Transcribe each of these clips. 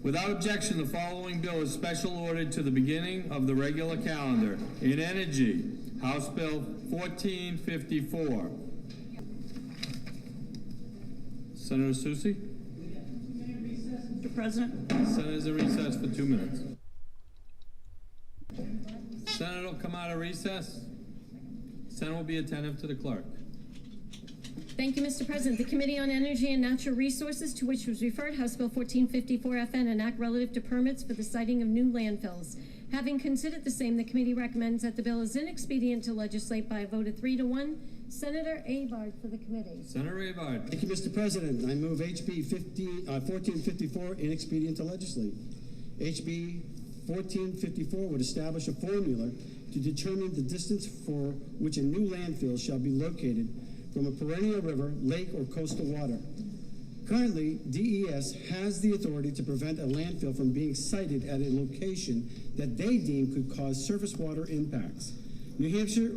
Without objection, the following bill is special ordered to the beginning of the regular calendar. In Energy, House Bill 1454. Senator Susi? Mr. President. Senator's in recess for 2 minutes. Senator will come out of recess. Senator will be attentive to the clerk. Thank you, Mr. President. The Committee on Energy and Natural Resources, to which was referred House Bill 1454 FN, an act relative to permits for the siting of new landfills. Having considered the same, the committee recommends that the bill is inexpedient to legislate by a vote of 3-1. Senator Avard for the committee. Senator Avard. Thank you, Mr. President. I move HB 1454 inexpedient to legislate. HB 1454 would establish a formula to determine the distance for which a new landfill shall be located from a perennial river, lake, or coastal water. Currently, DES has the authority to prevent a landfill from being sited at a location that they deem could cause surface water impacts. New Hampshire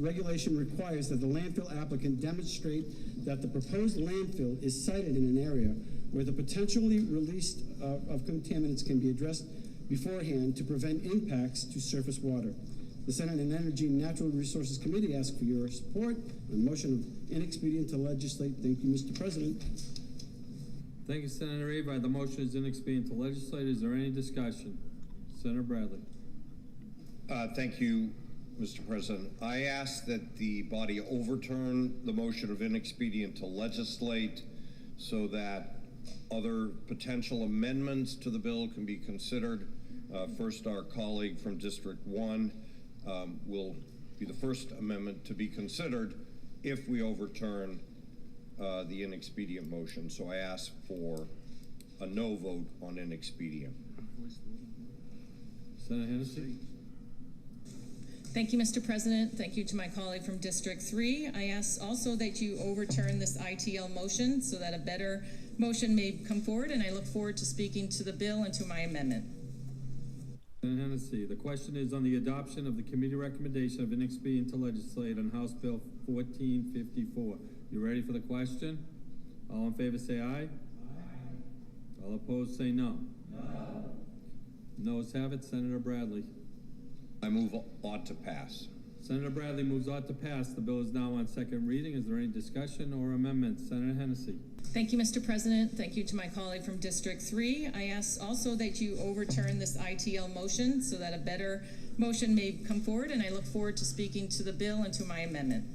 regulation requires that the landfill applicant demonstrate that the proposed landfill is sited in an area where the potentially released of contaminants can be addressed beforehand to prevent impacts to surface water. The Senate Energy and Natural Resources Committee asks for your support on motion of inexpedient to legislate. Thank you, Mr. President. Thank you, Senator Avard. The motion is inexpedient to legislate. Is there any discussion? Senator Bradley. Thank you, Mr. President. I ask that the body overturn the motion of inexpedient to legislate so that other potential amendments to the bill can be considered. First, our colleague from District 1 will be the first amendment to be considered if we overturn the inexpedient motion. So I ask for a no vote on inexpedient. Senator Hennessey. Thank you, Mr. President. Thank you to my colleague from District 3. I ask also that you overturn this ITL motion so that a better motion may come forward, and I look forward to speaking to the bill and to my amendment. Senator Hennessey, the question is on the adoption of the committee recommendation of inexpedient to legislate on House Bill 1454. You ready for the question? All in favor say aye. Aye. All opposed say no. No. Noes have it. Senator Bradley. I move ought to pass. Senator Bradley moves ought to pass. The bill is now on second reading. Is there any discussion or amendments? Senator Hennessey. Thank you, Mr. President. Thank you to my colleague from District 3. I ask also that you overturn this ITL motion so that a better motion may come forward, and I look forward to speaking to the bill and to my amendment.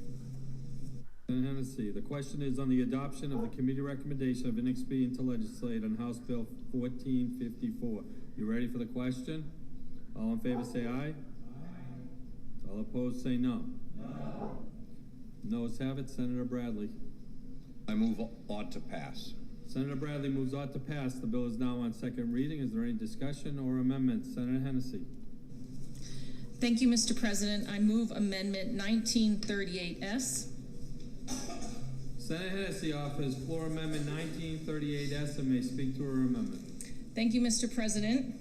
Senator Hennessey, the question is on the adoption of the committee recommendation of inexpedient to legislate on House Bill 1454. You ready for the question? All in favor say aye. All opposed say no. No. Noes have it. Senator Bradley. I move ought to pass. Senator Bradley moves ought to pass. The bill is now on second reading. Is there any discussion or amendments? Senator Hennessey. Thank you, Mr. President. I move Amendment 1938S. Senator Hennessey offers floor amendment 1938S and may speak to her amendment. Thank you, Mr. President.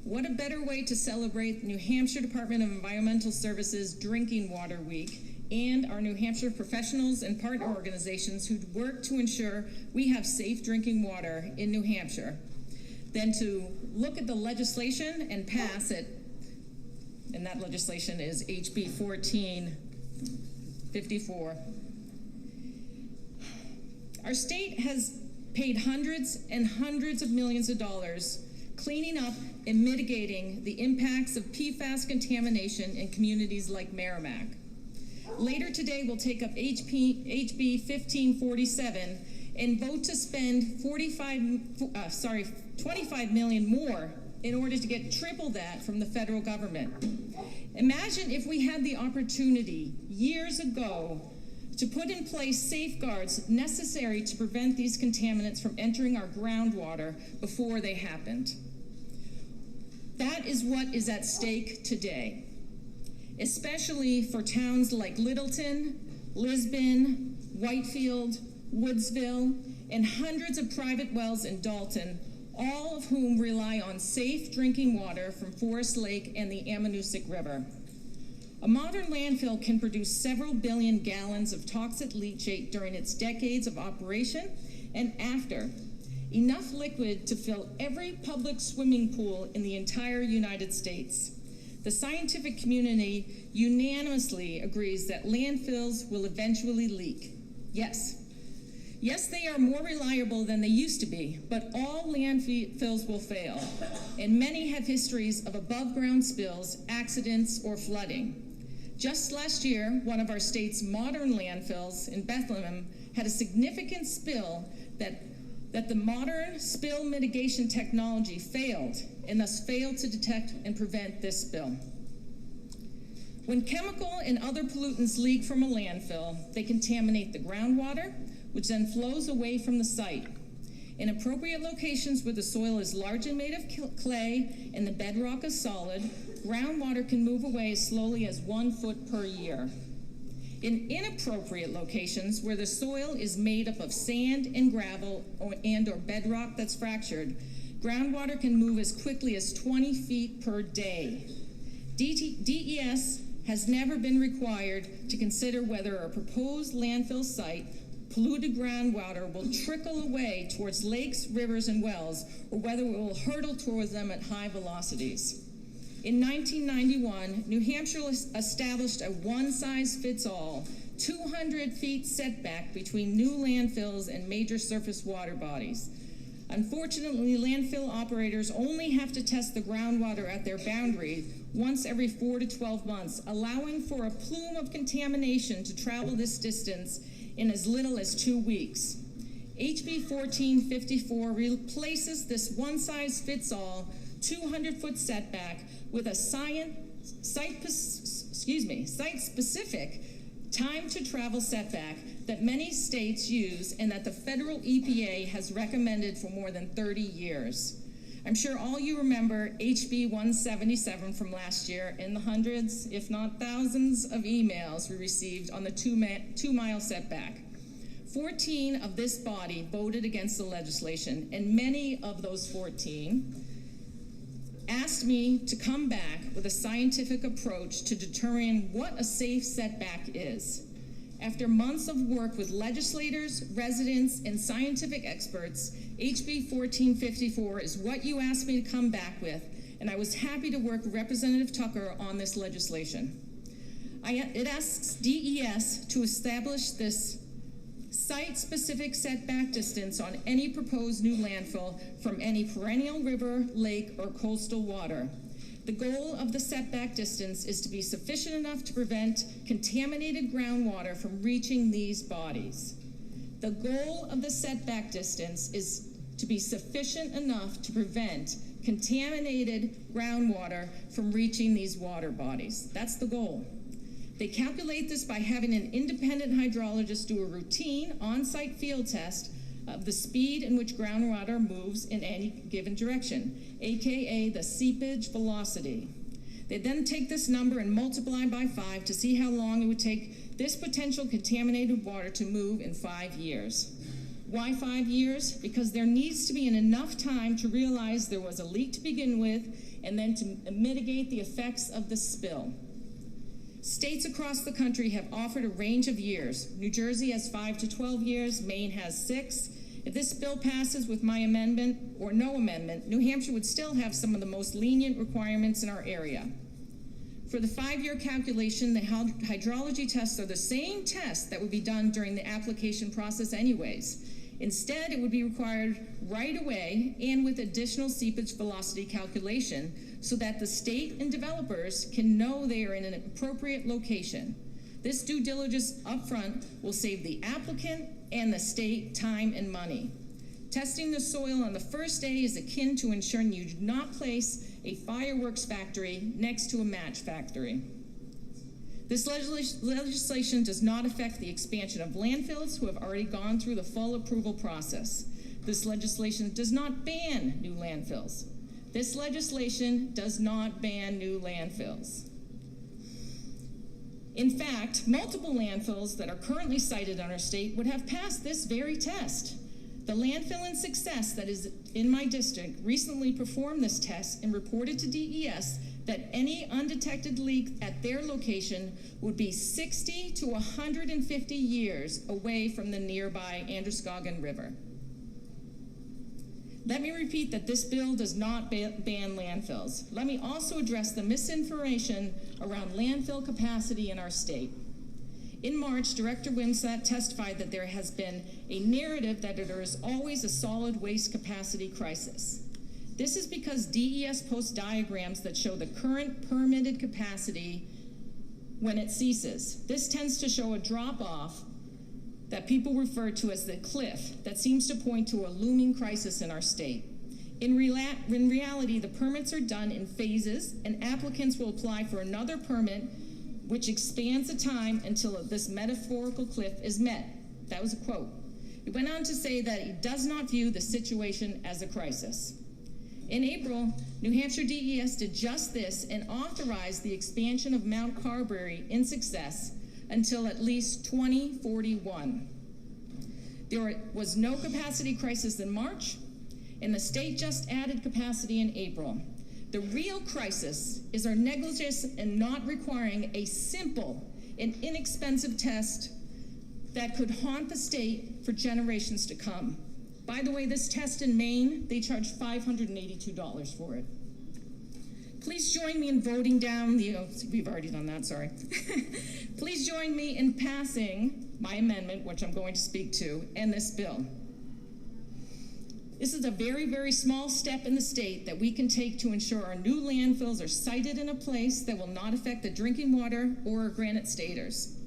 What a better way to celebrate New Hampshire Department of Environmental Services Drinking Water Week and our New Hampshire professionals and partner organizations who work to ensure we have safe drinking water in New Hampshire than to look at the legislation and pass it, and that legislation is HB 1454. Our state has paid hundreds and hundreds of millions of dollars cleaning up and mitigating the impacts of PFAS contamination in communities like Merrimack. Later today, we'll take up HB 1547 and vote to spend 25 million more in order to get triple that from the federal government. Imagine if we had the opportunity years ago to put in place safeguards necessary to prevent these contaminants from entering our groundwater before they happened. That is what is at stake today, especially for towns like Littleton, Lisbon, Whitefield, Woodsville, and hundreds of private wells in Dalton, all of whom rely on safe drinking water from Forest Lake and the Ammonoosuc River. A modern landfill can produce several billion gallons of toxic leachate during its decades of operation and after, enough liquid to fill every public swimming pool in the entire United States. The scientific community unanimously agrees that landfills will eventually leak. Yes. Yes, they are more reliable than they used to be, but all landfills will fail, and many have histories of above-ground spills, accidents, or flooding. Just last year, one of our state's modern landfills in Bethlehem had a significant spill that the modern spill mitigation technology failed, and thus failed to detect and prevent this spill. When chemical and other pollutants leak from a landfill, they contaminate the groundwater, which then flows away from the site. In appropriate locations where the soil is largely made of clay and the bedrock is solid, groundwater can move away as slowly as 1 foot per year. In inappropriate locations where the soil is made up of sand and gravel or bedrock that's fractured, groundwater can move as quickly as 20 feet per day. DES has never been required to consider whether a proposed landfill site polluted groundwater will trickle away towards lakes, rivers, and wells, or whether it will hurtle towards them at high velocities. In 1991, New Hampshire established a one-size-fits-all 200 feet setback between new landfills and major surface water bodies. Unfortunately, landfill operators only have to test the groundwater at their boundary once every 4 to 12 months, allowing for a plume of contamination to travel this distance in as little as 2 weeks. HB1454 replaces this one-size-fits-all 200-foot setback with a site-specific time-to-travel setback that many states use and that the federal EPA has recommended for more than 30 years. I'm sure all you remember HB 177 from last year and the hundreds, if not thousands, of emails we received on the two-mile setback. 14 of this body voted against the legislation, and many of those 14 asked me to come back with a scientific approach to determining what a safe setback is. After months of work with legislators, residents, and scientific experts, HB 1454 is what you asked me to come back with, and I was happy to work with Representative Tucker on this legislation. It asks DES to establish this site-specific setback distance on any proposed new landfill from any perennial river, lake, or coastal water. The goal of the setback distance is to be sufficient enough to prevent contaminated groundwater from reaching these bodies. The goal of the setback distance is to be sufficient enough to prevent contaminated groundwater from reaching these water bodies. That's the goal. They calculate this by having an independent hydrologist do a routine on-site field test of the speed in which groundwater moves in any given direction, aka the seepage velocity. They then take this number and multiply by 5 to see how long it would take this potential contaminated water to move in 5 years. Why 5 years? Because there needs to be enough time to realize there was a leak to begin with and then to mitigate the effects of the spill. States across the country have offered a range of years. New Jersey has 5 to 12 years, Maine has 6. If this bill passes with my amendment or no amendment, New Hampshire would still have some of the most lenient requirements in our area. For the 5-year calculation, the hydrology tests are the same tests that would be done during the application process anyways. Instead, it would be required right away and with additional seepage velocity calculation so that the state and developers can know they are in an appropriate location. This due diligence up front will save the applicant and the state time and money. Testing the soil on the first day is akin to ensuring you do not place a fireworks factory next to a match factory. This legislation does not affect the expansion of landfills who have already gone through the full approval process. This legislation does not ban new landfills. This legislation does not ban new landfills. In fact, multiple landfills that are currently sited on our state would have passed this very test. The landfill in Success that is in my district recently performed this test and reported to DES that any undetected leak at their location would be 60 to 150 years away from the nearby Androscoggin River. Let me repeat that this bill does not ban landfills. Let me also address the misinformation around landfill capacity in our state. In March, Director Wimsatt testified that there has been a narrative that there is always a solid waste capacity crisis. This is because DES posts diagrams that show the current permitted capacity when it ceases. This tends to show a drop-off that people refer to as the cliff that seems to point to a looming crisis in our state. In reality, the permits are done in phases, and applicants will apply for another permit, which expands the time until this metaphorical cliff is met. That was a quote. He went on to say that he does not view the situation as a crisis. In April, New Hampshire DES did just this and authorized the expansion of Mount Carberry in Success until at least 2041. There was no capacity crisis in March, and the state just added capacity in April. The real crisis is our negligence in not requiring a simple and inexpensive test that could haunt the state for generations to come. By the way, this test in Maine, they charge $582 for it. Please join me in voting down the, we've already done that, sorry. Please join me in passing my amendment, which I'm going to speak to, and this bill. This is a very, very small step in the state that we can take to ensure our new landfills are sited in a place that will not affect the drinking water or our granite staters.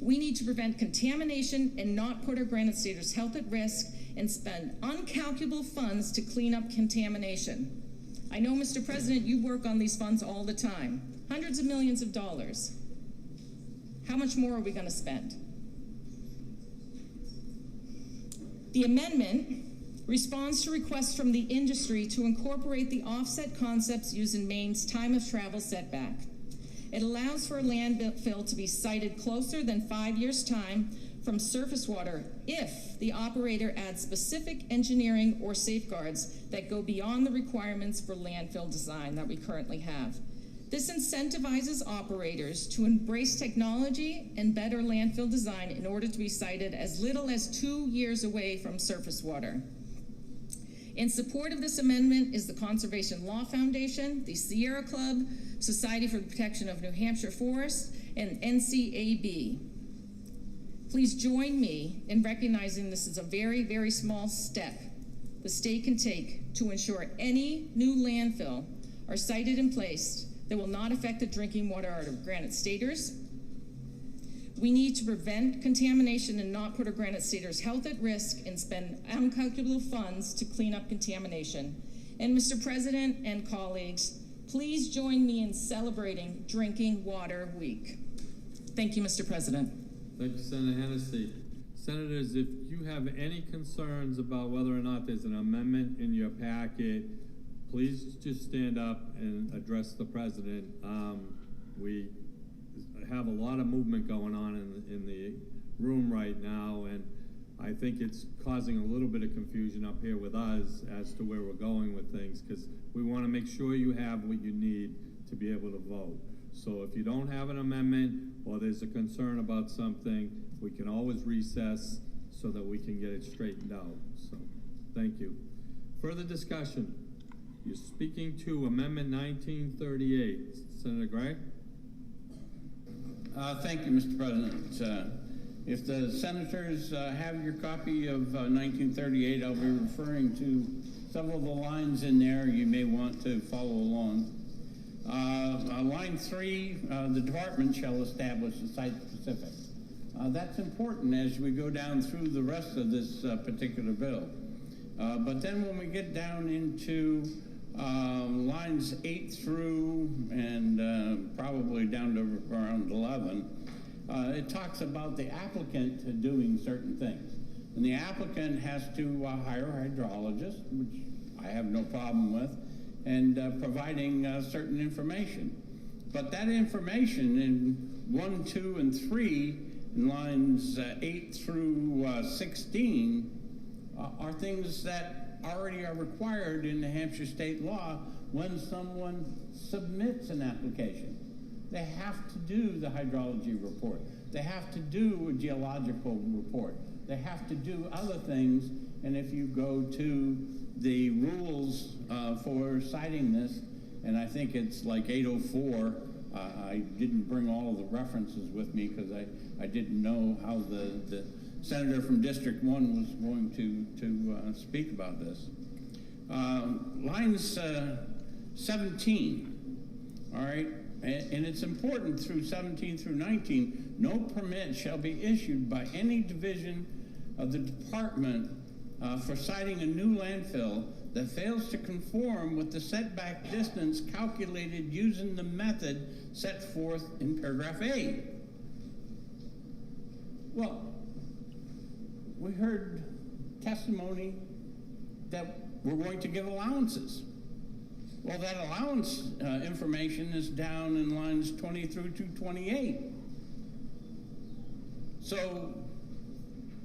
We need to prevent contamination and not put our granite staters' health at risk and spend uncalculable funds to clean up contamination. I know, Mr. President, you work on these funds all the time, hundreds of millions of dollars. How much more are we going to spend? The amendment responds to requests from the industry to incorporate the offset concepts used in Maine's time of travel setback. It allows for a landfill to be sited closer than 5 years' time from surface water if the operator adds specific engineering or safeguards that go beyond the requirements for landfill design that we currently have. This incentivizes operators to embrace technology and better landfill design in order to be sited as little as 2 years away from surface water. In support of this amendment is the Conservation Law Foundation, the Sierra Club, Society for the Protection of New Hampshire Forests, and NCAB. Please join me in recognizing this is a very, very small step the state can take to ensure any new landfill are sited in place that will not affect the drinking water out of granite staters. We need to prevent contamination and not put our granite staters' health at risk and spend uncalculable funds to clean up contamination. And Mr. President and colleagues, please join me in celebrating Drinking Water Week. Thank you, Mr. President. Thank you, Senator Hennessey. Senators, if you have any concerns about whether or not there's an amendment in your packet, please just stand up and address the president. We have a lot of movement going on in the room right now, and I think it's causing a little bit of confusion up here with us as to where we're going with things, because we want to make sure you have what you need to be able to vote. So if you don't have an amendment or there's a concern about something, we can always recess so that we can get it straightened out. So thank you. Further discussion. You're speaking to Amendment 1938. Senator Gray? Thank you, Mr. President. If the senators have your copy of 1938, I'll be referring to several of the lines in there. You may want to follow along. Line 3, the department shall establish a site-specific. That's important as we go down through the rest of this particular bill. But then when we get down into lines 8 through and probably down to around 11, it talks about the applicant doing certain things. And the applicant has to hire a hydrologist, which I have no problem with, and providing certain information. But that information in 1, 2, and 3, in lines 8 through 16, are things that already are required in New Hampshire state law when someone submits an application. They have to do the hydrology report. They have to do a geological report. They have to do other things. And if you go to the rules for citing this, and I think it's like 804. I didn't bring all of the references with me because I didn't know how the senator from District 1 was going to speak about this. Lines 17, all right? And it's important through 17 through 19, no permit shall be issued by any division of the department for siting a new landfill that fails to conform with the setback distance calculated using the method set forth in paragraph A. Well, we heard testimony that we're going to give allowances. Well, that allowance information is down in lines 20 through to 28. So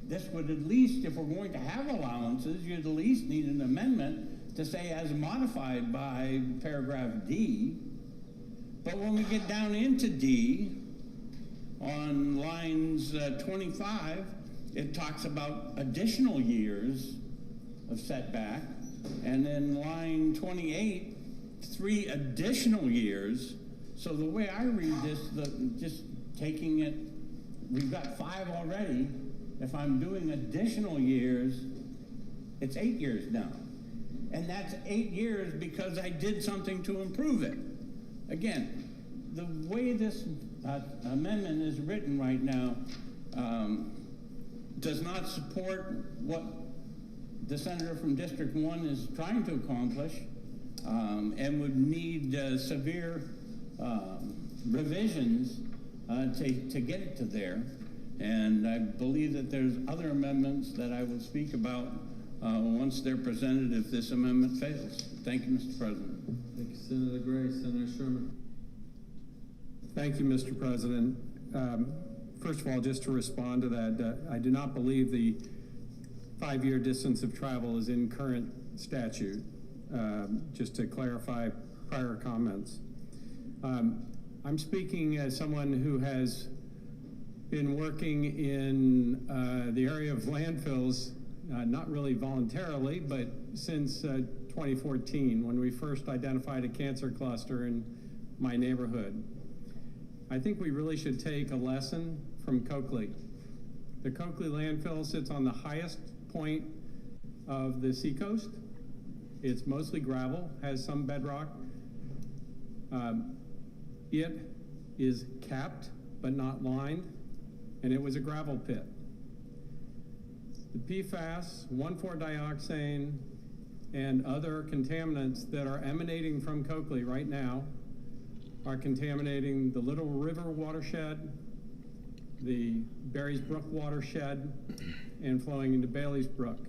this would at least, if we're going to have allowances, you'd at least need an amendment to say as modified by paragraph D. But when we get down into D, on lines 25, it talks about additional years of setback. And then line 28, 3 additional years. So the way I read this, just taking it, we've got 5 already. If I'm doing additional years, it's 8 years now. And that's 8 years because I did something to improve it. Again, the way this amendment is written right now does not support what the senator from District 1 is trying to accomplish, and would need severe revisions to get it to there. And I believe that there's other amendments that I will speak about once they're presented if this amendment fails. Thank you, Mr. President. Thank you, Senator Gray. Senator Sherman. Thank you, Mr. President. First of all, just to respond to that, I do not believe the 5-year distance of travel is in current statute, just to clarify prior comments. I'm speaking as someone who has been working in the area of landfills, not really voluntarily, but since 2014, when we first identified a cancer cluster in my neighborhood. I think we really should take a lesson from Coakley. The Coakley landfill sits on the highest point of the seacoast. It's mostly gravel, has some bedrock. It is capped but not lined, and it was a gravel pit. The PFAS, 1,4-dioxane, and other contaminants that are emanating from Coakley right now are contaminating the Little River watershed, the Barry's Brook watershed, and flowing into Bailey's Brook.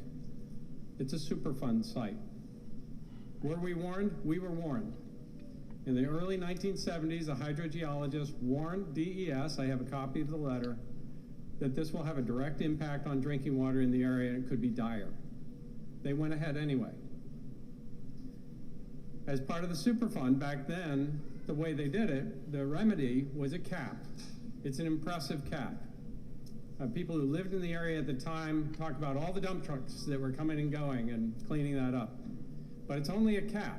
It's a Superfund site. Were we warned? We were warned. In the early 1970s, a hydrogeologist warned DES, I have a copy of the letter, that this will have a direct impact on drinking water in the area and it could be dire. They went ahead anyway. As part of the Superfund back then, the way they did it, the remedy was a cap. It's an impressive cap. People who lived in the area at the time talked about all the dump trucks that were coming and going and cleaning that up. But it's only a cap.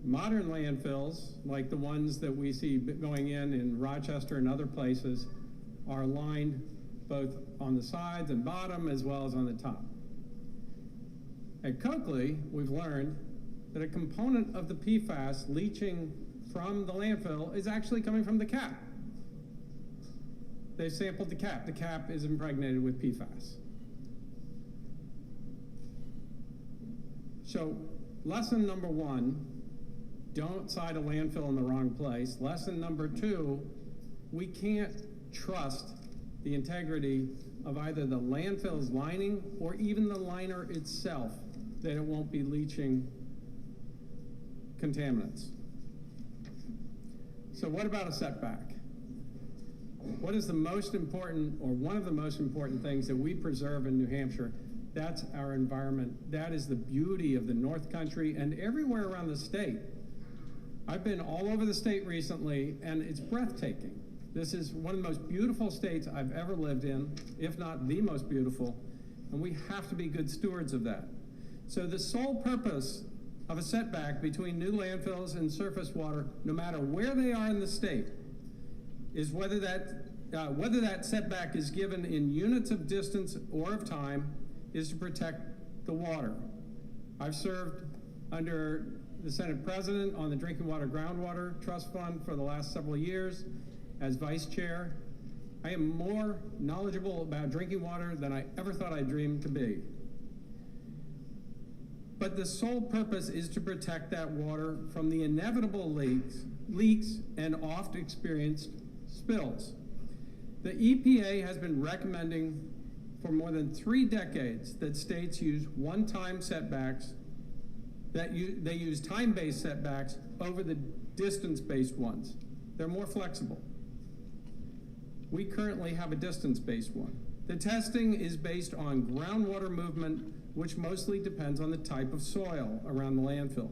Modern landfills, like the ones that we see going in Rochester and other places, are lined both on the sides and bottom as well as on the top. At Coakley, we've learned that a component of the PFAS leaching from the landfill is actually coming from the cap. They sampled the cap. The cap is impregnated with PFAS. So, lesson number 1, don't site a landfill in the wrong place. Lesson number 2, we can't trust the integrity of either the landfill's lining or even the liner itself, that it won't be leaching contaminants. So what about a setback? What is the most important, or one of the most important things that we preserve in New Hampshire? That's our environment. That is the beauty of the North Country and everywhere around the state. I've been all over the state recently, and it's breathtaking. This is one of the most beautiful states I've ever lived in, if not the most beautiful, and we have to be good stewards of that. So the sole purpose of a setback between new landfills and surface water, no matter where they are in the state, is whether that setback is given in units of distance or of time, is to protect the water. I've served under the Senate President on the Drinking Water Groundwater Trust Fund for the last several years as Vice Chair. I am more knowledgeable about drinking water than I ever thought I'd dream to be. But the sole purpose is to protect that water from the inevitable leaks and oft experienced spills. The EPA has been recommending for more than 3 decades that states use one-time setbacks, they use time-based setbacks over the distance-based ones. They're more flexible. We currently have a distance-based one. The testing is based on groundwater movement, which mostly depends on the type of soil around the landfill.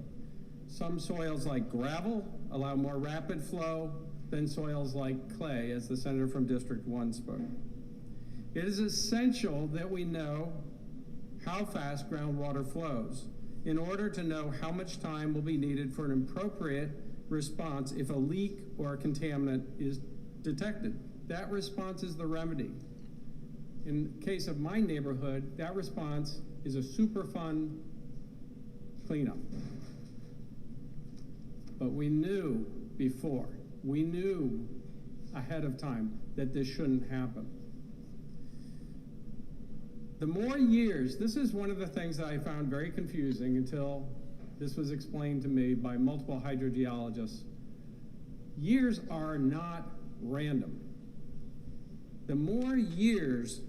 Some soils like gravel allow more rapid flow than soils like clay, as the senator from District 1 spoke. It is essential that we know how fast groundwater flows in order to know how much time will be needed for an appropriate response if a leak or a contaminant is detected. That response is the remedy. In the case of my neighborhood, that response is a super fun cleanup. But we knew before, we knew ahead of time that this shouldn't happen. The more years, this is one of the things that I found very confusing until this was explained to me by multiple hydrogeologists. Years are not random. The more years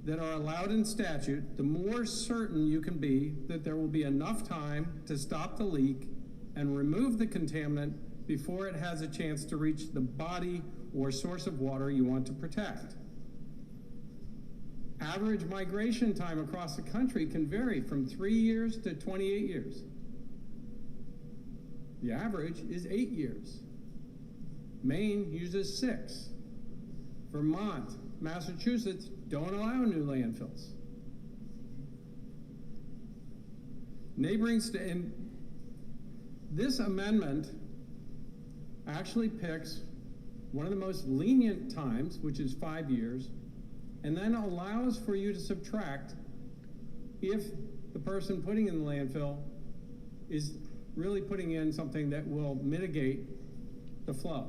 that are allowed in statute, the more certain you can be that there will be enough time to stop the leak and remove the contaminant before it has a chance to reach the body or source of water you want to protect. Average migration time across the country can vary from 3 years to 28 years. The average is 8 years. Maine uses 6. Vermont, Massachusetts don't allow new landfills. Neighboring states, and this amendment actually picks one of the most lenient times, which is 5 years, and then allows for you to subtract if the person putting in the landfill is really putting in something that will mitigate the flow.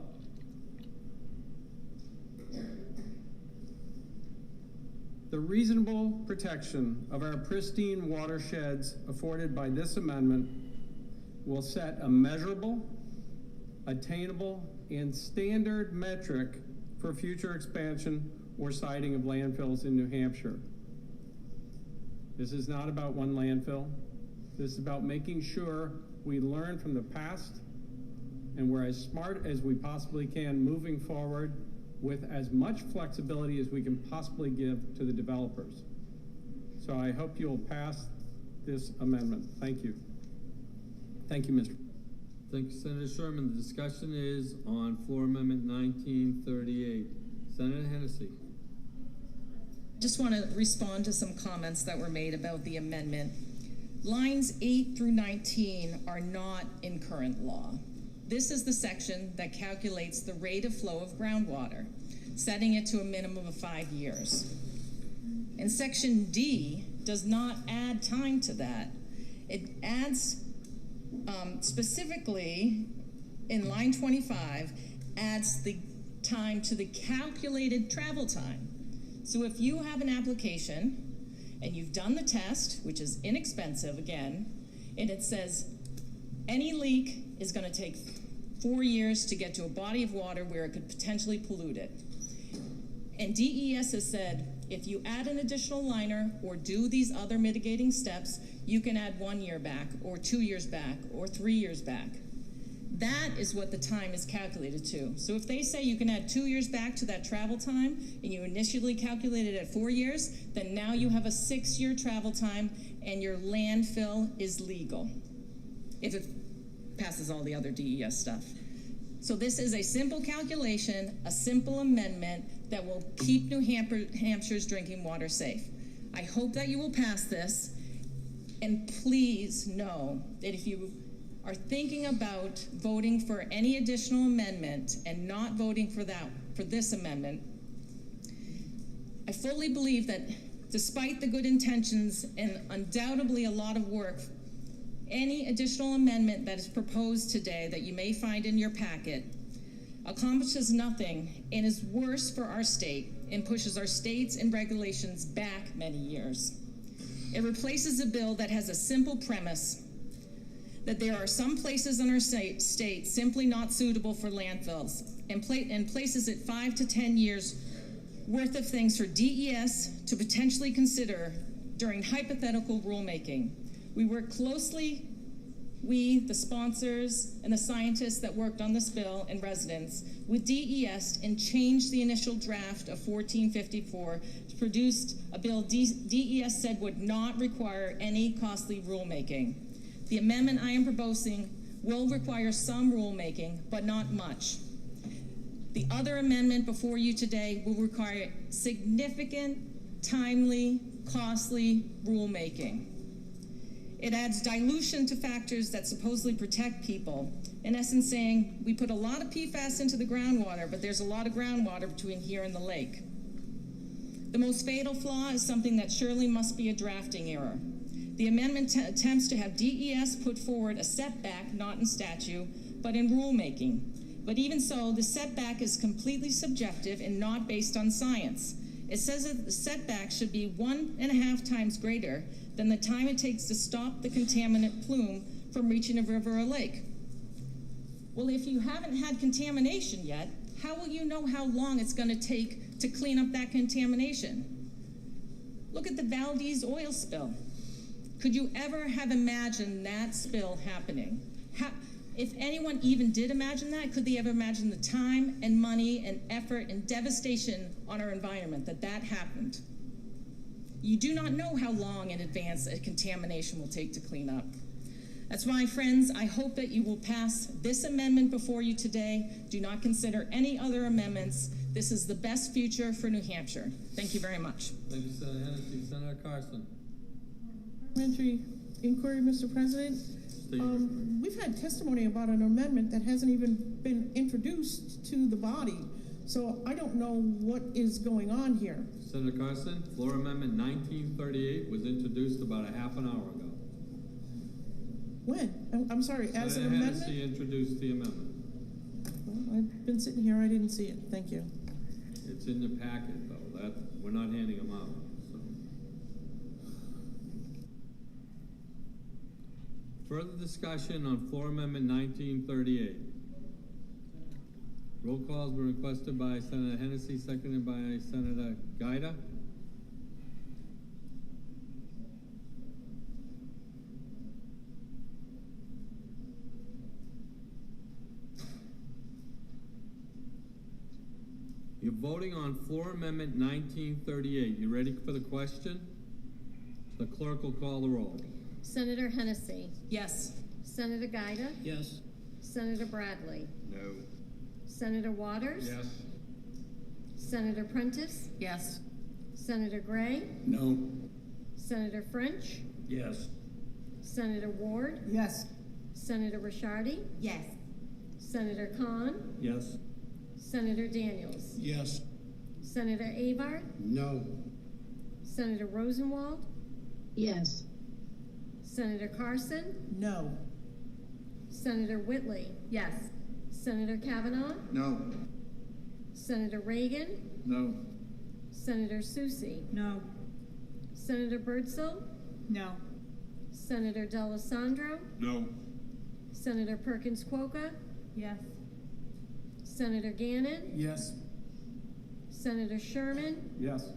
The reasonable protection of our pristine watersheds afforded by this amendment will set a measurable, attainable, and standard metric for future expansion or siting of landfills in New Hampshire. This is not about one landfill. This is about making sure we learn from the past and we're as smart as we possibly can moving forward with as much flexibility as we can possibly give to the developers. So I hope you'll pass this amendment. Thank you. Thank you, Mr. Thank you, Senator Sherman. The discussion is on Floor Amendment 1938. Senator Hennessey. Just want to respond to some comments that were made about the amendment. Lines 8 through 19 are not in current law. This is the section that calculates the rate of flow of groundwater, setting it to a minimum of 5 years. And Section D does not add time to that. It adds specifically in line 25, adds the time to the calculated travel time. So if you have an application and you've done the test, which is inexpensive again, and it says any leak is going to take 4 years to get to a body of water where it could potentially pollute it. And DES has said, if you add an additional liner or do these other mitigating steps, you can add 1 year back, or 2 years back, or 3 years back. That is what the time is calculated to. So if they say you can add 2 years back to that travel time, and you initially calculated at 4 years, then now you have a 6-year travel time, and your landfill is legal, if it passes all the other DES stuff. So this is a simple calculation, a simple amendment that will keep New Hampshire's drinking water safe. I hope that you will pass this, And please know that if you are thinking about voting for any additional amendment and not voting for this amendment, I fully believe that despite the good intentions and undoubtedly a lot of work, any additional amendment that is proposed today that you may find in your packet accomplishes nothing and is worse for our state and pushes our states and regulations back many years. It replaces a bill that has a simple premise that there are some places in our state simply not suitable for landfills and places it 5 to 10 years worth of things for DES to potentially consider during hypothetical rulemaking. We work closely, the sponsors and the scientists that worked on this bill and residents, with DES and changed the initial draft of 1454 to produce a bill DES said would not require any costly rulemaking. The amendment I am proposing will require some rulemaking, but not much. The other amendment before you today will require significant, timely, costly rulemaking. It adds dilution to factors that supposedly protect people, in essence saying, we put a lot of PFAS into the groundwater, but there's a lot of groundwater between here and the lake. The most fatal flaw is something that surely must be a drafting error. The amendment attempts to have DES put forward a setback, not in statute, but in rulemaking. But even so, the setback is completely subjective and not based on science. It says that the setback should be 1.5 times greater than the time it takes to stop the contaminant plume from reaching a river or lake. Well, if you haven't had contamination yet, how will you know how long it's going to take to clean up that contamination? Look at the Valdez oil spill. Could you ever have imagined that spill happening? If anyone even did imagine that, could they ever imagine the time and money and effort and devastation on our environment that happened? You do not know how long in advance a contamination will take to clean up. That's why, friends, I hope that you will pass this amendment before you today. Do not consider any other amendments. This is the best future for New Hampshire. Thank you very much. Thank you, Senator Hennessey. Senator Carson. Parliamentary inquiry, Mr. President. We've had testimony about an amendment that hasn't even been introduced to the body, so I don't know what is going on here. Senator Carson, floor amendment 1938 was introduced about a half an hour ago. When? I'm sorry, as an amendment? Senator Hennessey introduced the amendment. Well, I've been sitting here, I didn't see it. Thank you. It's in the packet, though. We're not handing them out. So. Further discussion on floor amendment 1938. Roll calls were requested by Senator Hennessey, seconded by Senator Gaida. You're voting on floor amendment 1938. You ready for the question? The clerk will call the roll. Senator Hennessey. Yes. Senator Gaida. Yes. Senator Bradley. No. Senator Waters. Yes. Senator Prentice. Yes. Senator Gray. No. Senator French. Yes. Senator Ward. Yes. Senator Ricciardi. Yes. Senator Khan. Yes. Senator Daniels. Yes. Senator Avard. No. Senator Rosenwald. Yes. Senator Carson. No. Senator Whitley. Yes. Senator Kavanaugh. No. Senator Reagan. No. Senator Susie. No. Senator Birdsell. No. Senator D'Alessandro. No. Senator Perkins Quokka. Yes. Senator Gannon. Yes. Senator Sherman. Yes.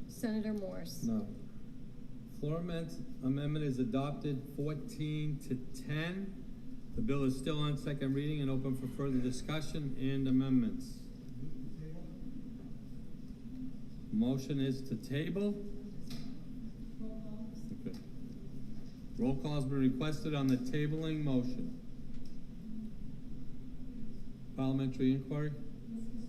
Senator Morse. No. Floor amendment is adopted 14 to 10. The bill is still on second reading and open for further discussion and amendments. Motion is to table. Okay. Roll call has been requested on the tabling motion. Parliamentary inquiry.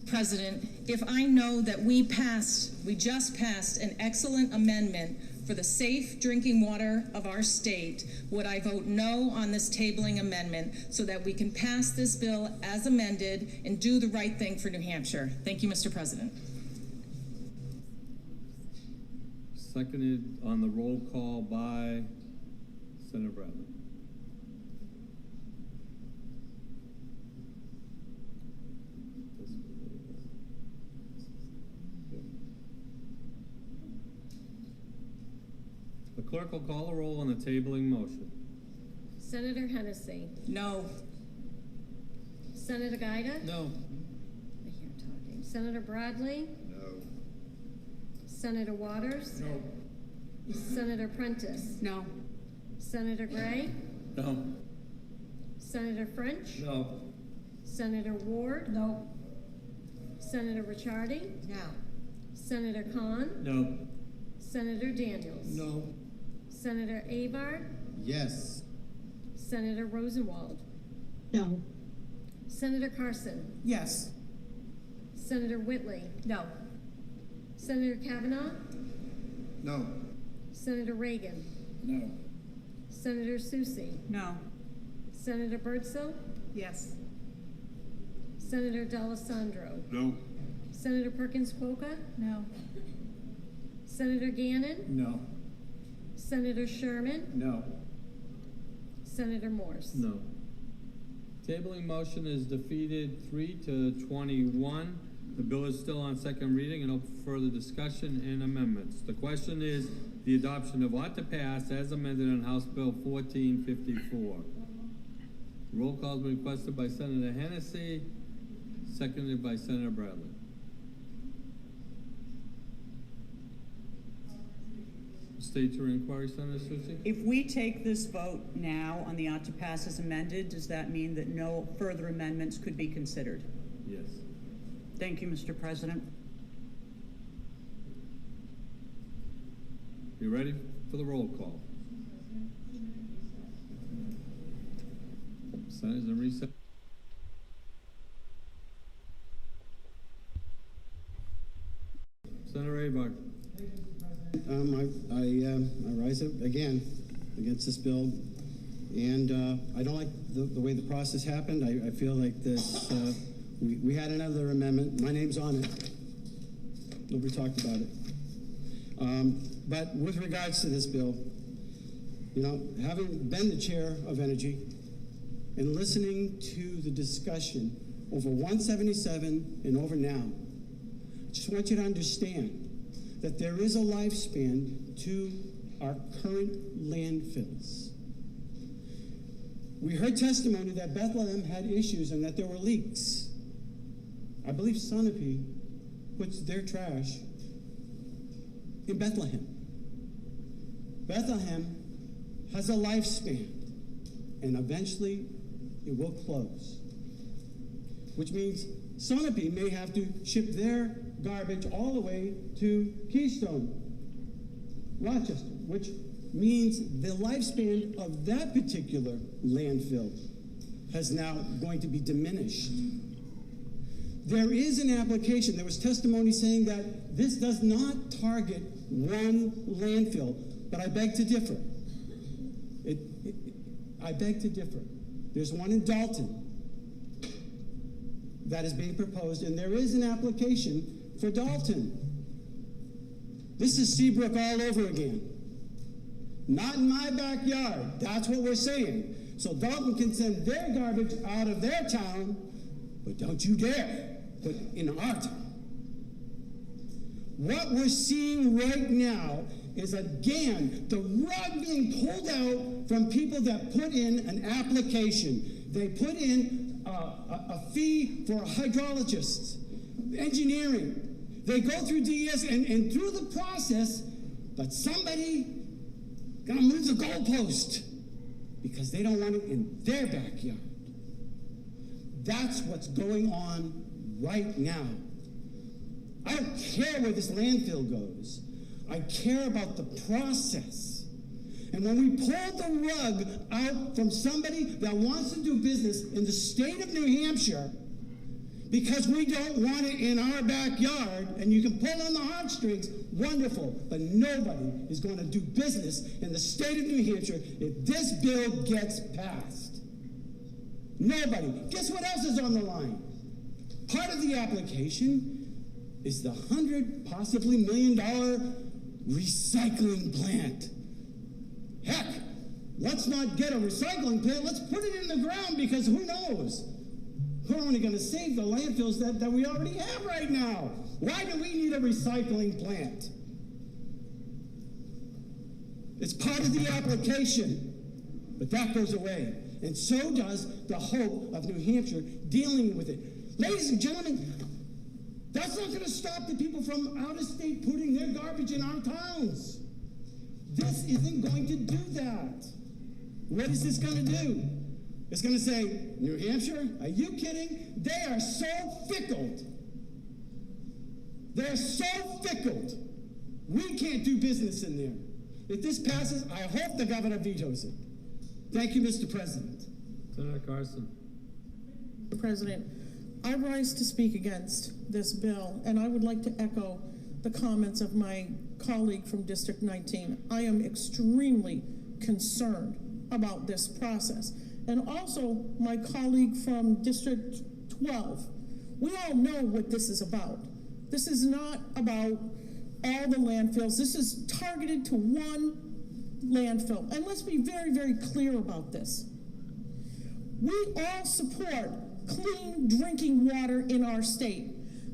President, if I know that we just passed an excellent amendment for the safe drinking water of our state, would I vote no on this tabling amendment so that we can pass this bill as amended and do the right thing for New Hampshire. Thank you, Mr. President. Seconded on the roll call by Senator Bradley. The clerk will call the roll on the tabling motion. Senator Hennessey. No. Senator Gaida. No. I hear talking. Senator Bradley. No. Senator Waters. No. Senator Prentice. No. Senator Gray. No. Senator French. No. Senator Ward. No. Senator Ricciardi. No. Senator Khan. No. Senator Daniels. No. Senator Avard. Yes. Senator Rosenwald. No. Senator Carson. Yes. Senator Whitley. No. Senator Kavanaugh. No. Senator Reagan. No. Senator Susie. No. Senator Birdsell. Yes. Senator D'Alessandro. No. Senator Perkins Coca. No. Senator Gannon. No. Senator Sherman. No. Senator Morse. No. Tabling motion is defeated 3-21. The bill is still on second reading and open for further discussion and amendments. The question is the adoption of ought to pass as amended on House Bill 1454. Roll call has been requested by Senator Hennessey, seconded by Senator Bradley. State your inquiry, Senator Susie. If we take this vote now on the ought to pass as amended, does that mean that no further amendments could be considered? Yes. Thank you, Mr. President. You ready for the roll call? Senators in recess. Senator Avard. I rise again against this bill, and I don't like the way the process happened. I feel like this, we had another amendment. My name's on it. Nobody talked about it. But with regards to this bill, you know, having been the chair of Energy and listening to the discussion over 177 and over now, I just want you to understand that there is a lifespan to our current landfills. We heard testimony that Bethlehem had issues and that there were leaks. I believe Sunapee puts their trash in Bethlehem. Bethlehem has a lifespan, and eventually it will close, which means Sunapee may have to ship their garbage all the way to Keystone, Rochester, which means the lifespan of that particular landfill has now going to be diminished. There is an application. There was testimony saying that this does not target one landfill, but I beg to differ. I beg to differ. There's one in Dalton that is being proposed, and there is an application for Dalton. This is Seabrook all over again. Not in my backyard. That's what we're saying. So Dalton can send their garbage out of their town, but don't you dare put it in our town. What we're seeing right now is, again, the rug being pulled out from people that put in an application. They put in a fee for a hydrologist, engineering. They go through DES and through the process, but somebody gonna move the goalpost because they don't want it in their backyard. That's what's going on right now. I don't care where this landfill goes. I care about the process. And when we pull the rug out from somebody that wants to do business in the state of New Hampshire, because we don't want it in our backyard, and you can pull on the heartstrings, wonderful, but nobody is going to do business in the state of New Hampshire if this bill gets passed. Nobody. Guess what else is on the line? Part of the application is the possibly $100 million recycling plant. Heck, let's not get a recycling plant, let's put it in the ground, because who knows? We're only going to save the landfills that we already have right now. Why do we need a recycling plant? It's part of the application, but that goes away. And so does the hope of New Hampshire dealing with it. Ladies and gentlemen, that's not going to stop the people from out of state putting their garbage in our towns. This isn't going to do that. What is this going to do? It's going to say, New Hampshire, are you kidding? They are so fickle. They're so fickle. We can't do business in there. If this passes, I hope the governor vetoes it. Thank you, Mr. President. Senator Carson. Mr. President, I rise to speak against this bill, and I would like to echo the comments of my colleague from District 19. I am extremely concerned about this process. And also my colleague from District 12. We all know what this is about. This is not about all the landfills. This is targeted to one landfill. And let's be very, very clear about this. We all support clean drinking water in our state.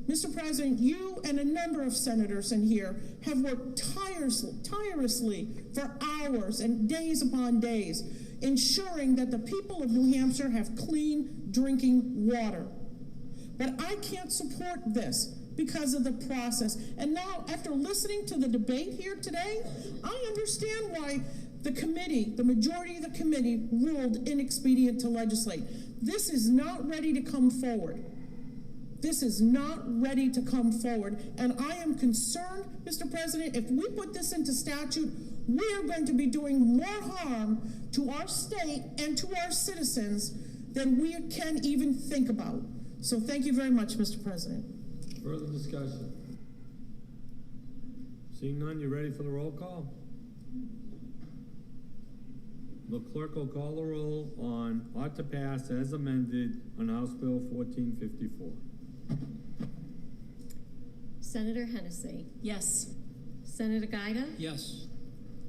Mr. President, you and a number of senators in here have worked tirelessly for hours and days upon days, ensuring that the people of New Hampshire have clean drinking water. But I can't support this because of the process. And now, after listening to the debate here today, I understand why the committee, the majority of the committee, ruled inexpedient to legislate. This is not ready to come forward. This is not ready to come forward. And I am concerned, Mr. President, if we put this into statute, we are going to be doing more harm to our state and to our citizens than we can even think about. So thank you very much, Mr. President. Further discussion? Seeing none, you ready for the roll call? The clerk will call the roll on ought to pass as amended on House Bill 1454. Senator Hennessey. Yes. Senator Guida. Yes.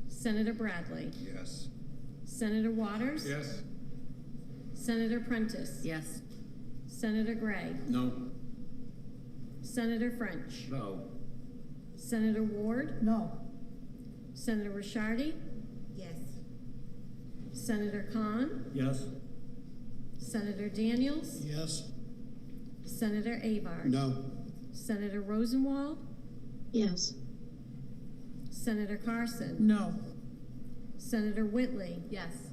Senator Bradley. Yes. Senator Waters. Yes. Senator Prentice. Yes. Senator Gray. No. Senator French. No. Senator Ward. No. Senator Ricciardi. Yes. Senator Khan. Yes. Senator Daniels. Yes. Senator Avard. No. Senator Rosenwald. Yes. Senator Carson. No. Senator Whitley. Yes.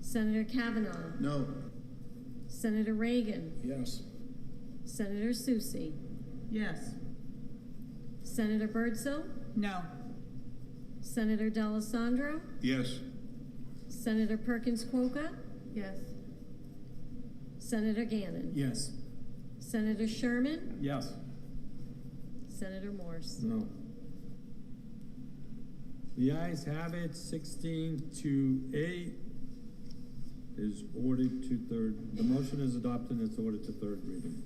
Senator Kavanaugh. No. Senator Reagan. Yes. Senator Susie. Yes. Senator Birdsell. No. Senator D'Alessandro. Yes. Senator Perkins Quokka. Yes. Senator Gannon. Yes. Senator Sherman. Yes. Senator Morse. No. The ayes have it, 16-8 is ordered to third. The motion is adopted and it's ordered to third reading.